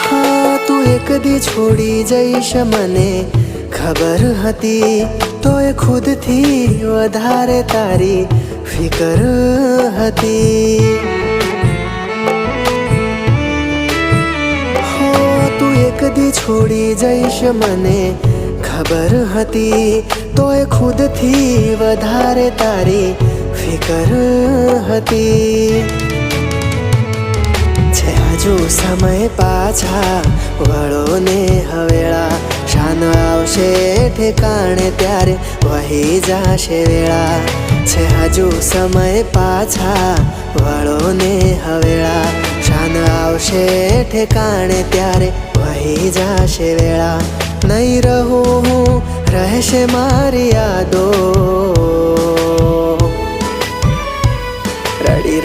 हाँ તું એક દી છોડી જઈશ મને ખબર હતી, તોય ખુદથી વધારે તારી ફિકર હતી. હો તું એક દી છોડી જઈશ મને ખબર હતી, તોય ખુદથી વધારે તારી ફિકર હતી. છે હજુ સમય પાછા વળો ને હવેળા, શાન આવશે ઠેકાણે ત્યારે વહી જાશે વેળા. છે હજુ સમય પાછા વળો ને હવેળા, શાન આવશે ઠેકાણે ત્યારે વહી જાશે વેળા. નહીં રહું હું રહેશે મારી યાદો, રડી